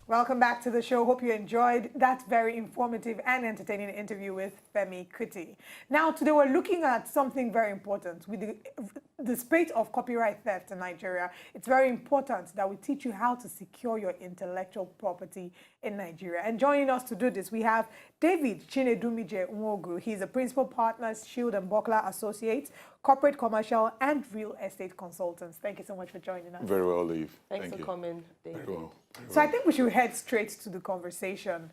Welcome back to the show. Hope you enjoyed that very informative and entertaining interview with Femi Kuti. Now, today we're looking at something very important. With the spate of copyright theft in Nigeria, it's very important that we teach you how to secure your intellectual property in Nigeria. And joining us to do this, we have David Chinedumijie Nwogu. He's a principal partner, Shield and Buckler Associates, corporate, commercial, and real estate consultants. Thank you so much for joining us. Very well, Liv. Thanks for coming, David. Very well. So I think we should head straight to the conversation.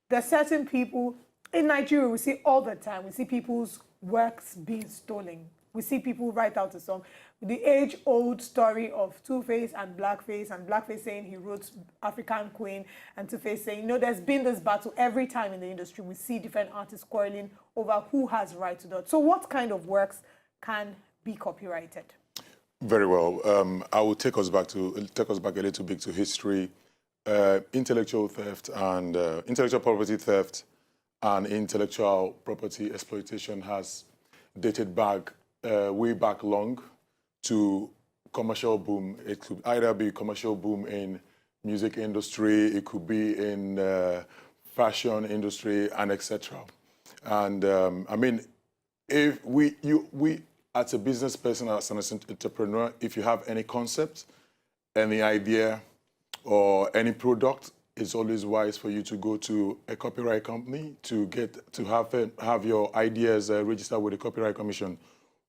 There are certain people in Nigeria we see all the time. We see people's works being stolen. We see people write out a song. The age-old story of Two-Face and Blackface saying he wrote African Queen, and Two-Face saying, you know, there's been this battle every time in the industry. We see different artists quarreling over who has right to that. So what kind of works can be copyrighted? Very well. I will take us back a little bit to history. Intellectual theft and intellectual property theft and intellectual property exploitation has dated back way back long to commercial boom. It could either be commercial boom in music industry, it could be in fashion industry, and etc. And I mean, if we as a business person, as an entrepreneur, if you have any concept, any idea, or any product, it's always wise for you to go to a copyright company to have your ideas registered with the Copyright Commission.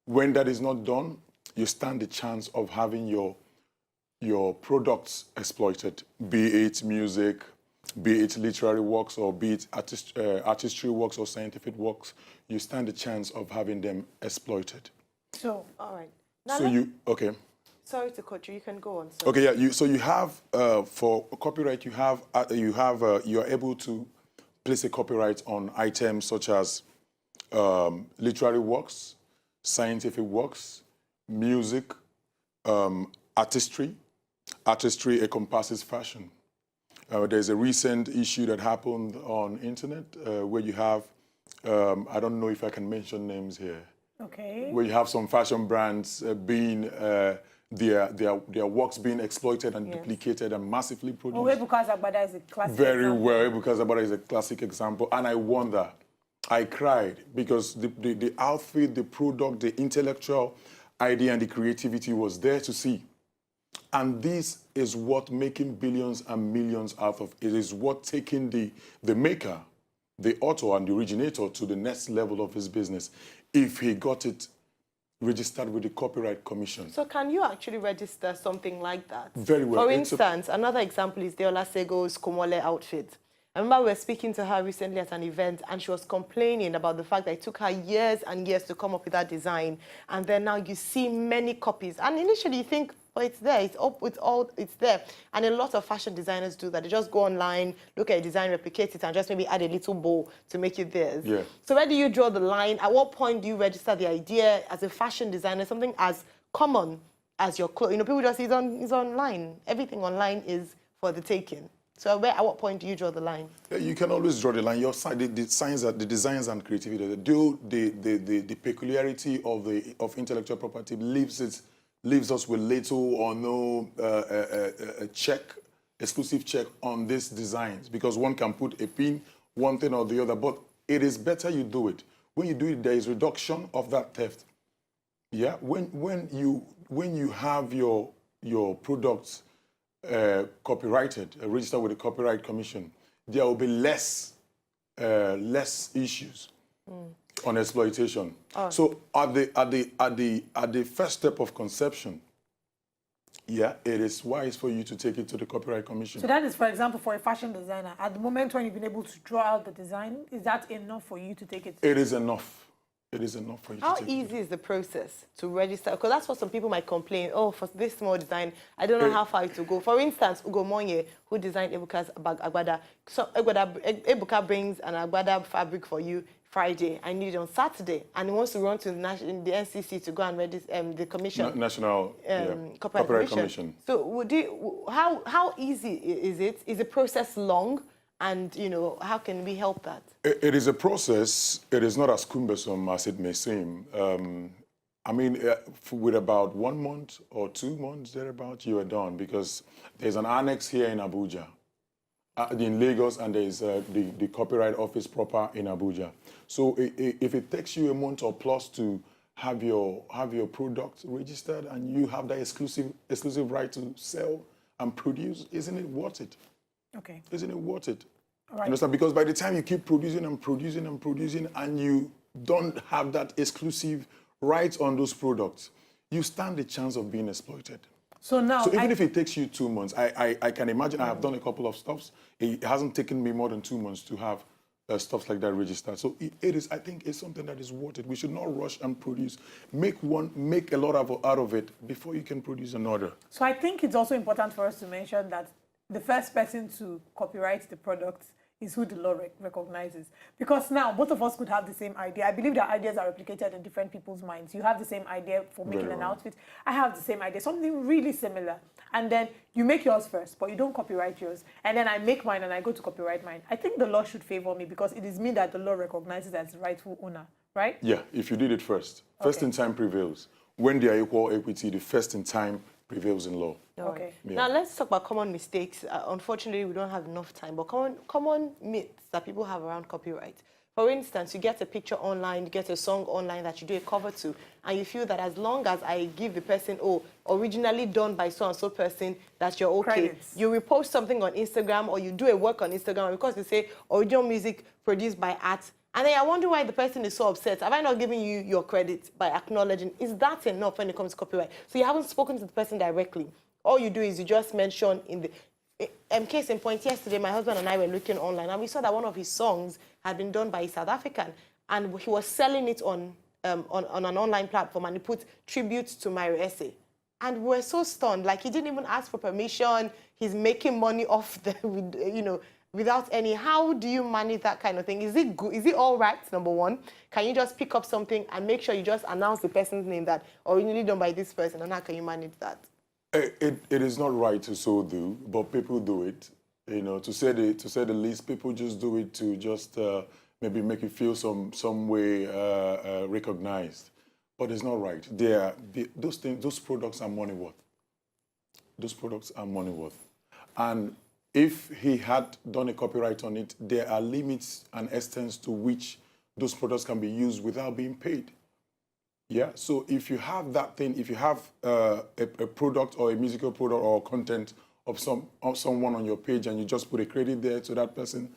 When that is not done, you stand the chance of having your products exploited, be it music, be it literary works, or be it artistry works or scientific works. You stand the chance of having them exploited. So, all right. Now so okay. Sorry to cut you. You can go on. Sir. Okay, yeah. So you have for copyright, you are able to place a copyright on items such as literary works, scientific works, music, artistry. Artistry encompasses fashion. There's a recent issue that happened on internet where you have I don't know if I can mention names here. Okay. Where you have some fashion brands being their works being exploited and duplicated and massively produced. Oh, Ebuka Agbada is a classic Very example. well, Ebuka Agbada is a classic example. And I wonder, I cried because the outfit, the product, the intellectual idea and the creativity was there to see. And this is what making billions and millions out of it is what taking the maker, the author and the originator to the next level of his business if he got it registered with the Copyright Commission. So can you actually register something like that? Very well. For instance, another example is Deola Sego's Komole outfit. I remember we were speaking to her recently at an event and she was complaining about the fact that it took her years and years to come up with that design. And then now you see many copies. And initially you think, oh, it's there, it's there. And a lot of fashion designers do that. They just go online, look at a design, replicate it, and just maybe add a little bow to make it theirs. Yeah. So where do you draw the line? At what point do you register the idea as a fashion designer, something as common as your clothes? You know, people just, it's online. Everything online is for the taking. So at what point do you draw the line? You can always draw the line. Your side, the designs and creativity. The peculiarity of intellectual property leaves us with little or no exclusive check on these designs, because one can put a pin, one thing or the other. But it is better you do it. When you do it, there is reduction of that theft. Yeah. When you have your products copyrighted, registered with the Copyright Commission, there will be less issues on exploitation. Oh. So at the first step of conception, yeah, it is wise for you to take it to the Copyright Commission. So that is, for example, for a fashion designer, at the moment when you've been able to draw out the design, is that enough for you to take it? It is enough. It is enough for you to take it. How easy is the process to register? Because that's what some people might complain, oh, for this small design, I don't know how far it will go. For instance, Ugo Monye, who designed Ebuka's Agbada, so Ebuka brings an Agbada fabric for you Friday. I need it on Saturday. And he wants to run to the NCC to go and register the commission. National Copyright Commission. So how easy is it? Is the process long? And, you know, how can we help that? It is a process. It is not as cumbersome as it may seem. I mean, with about 1 month or 2 months, thereabout, you are done, because there's an annex here in Abuja in Lagos, and there is the copyright office proper in Abuja. So if it takes you a month or plus to have your product registered and you have that exclusive right to sell and produce, isn't it worth it? Okay. Isn't it worth it? All right. Understand? Because by the time you keep producing and producing and producing and you don't have that exclusive right on those products, you stand the chance of being exploited. So now, So even if it takes you 2 months, I can imagine I have done a couple of stuffs. It hasn't taken me more than 2 months to have stuff like that registered. So it is, I think it's something that is worth it. We should not rush and produce. Make a lot out of it before you can produce another. So I think it's also important for us to mention that the first person to copyright the product is who the law recognizes. Because now both of us could have the same idea. I believe that ideas are replicated in different people's minds. You have the same idea for making an outfit. I have the same idea, something really similar. And then you make yours first, but you don't copyright yours. And then I make mine and I go to copyright mine. I think the law should favor me because it is me that the law recognizes as the rightful owner, right? Yeah, if you did it first. First in time prevails. When they are equal equity, the first in time prevails in law. Okay. Yeah. Now let's talk about common mistakes. Unfortunately, we don't have enough time, but common myths that people have around copyright. For instance, you get a picture online, you get a song online that you do a cover to, and you feel that as long as I give the person, originally done by so-and-so person, that you're okay. Credits. You repost something on Instagram or you do a work on Instagram because they say original music produced by art. And then I wonder why the person is so upset. Have I not given you your credit by acknowledging? Is that enough when it comes to copyright? So you haven't spoken to the person directly. All you do is you just mention in the... case in point, yesterday, my husband and I were looking online, and we saw that one of his songs had been done by a South African, and he was selling it on an online platform, and he put tribute to my essay. And we were so stunned, like he didn't even ask for permission. He's making money off the, without any. How do you manage that kind of thing? Is it good? Is it all right, number one? Can you just pick up something and make sure you just announce the person's name that originally done by this person, and how can you manage that? It is not right to so do, but people do it. To say the least, people just do it to just maybe make you feel some way recognized. But it's not right. Those products are money worth. Those products are money worth. And if he had done a copyright on it, there are limits and extents to which those products can be used without being paid. Yeah, so if you have that thing, if you have a product or a musical product or content of someone on your page and you just put a credit there to that person,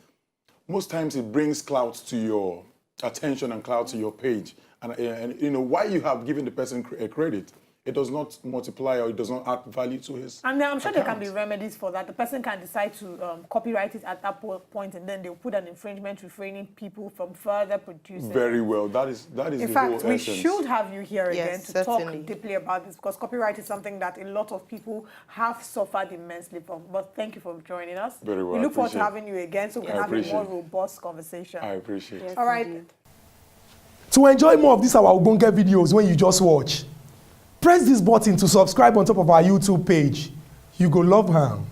most times it brings clout to your attention and clout to your page. And while you have given the person a credit, it does not multiply or it does not add value to his And I'm sure account. there can be remedies for that. The person can decide to copyright it at that point, and then they'll put an infringement refraining people from further producing. Very well. That is In the whole fact, we essence. should have you here again Yes, to certainly. talk deeply about this, because copyright is something that a lot of people have suffered immensely from. But thank you for joining us. Very well. We look forward to Appreciate having you again so we can I have a more appreciate it. robust conversation. I appreciate it. Yes, All right. indeed. To enjoy more of these our Ogbonge videos when you just watch, press this button to subscribe on top of our YouTube page. You go love am.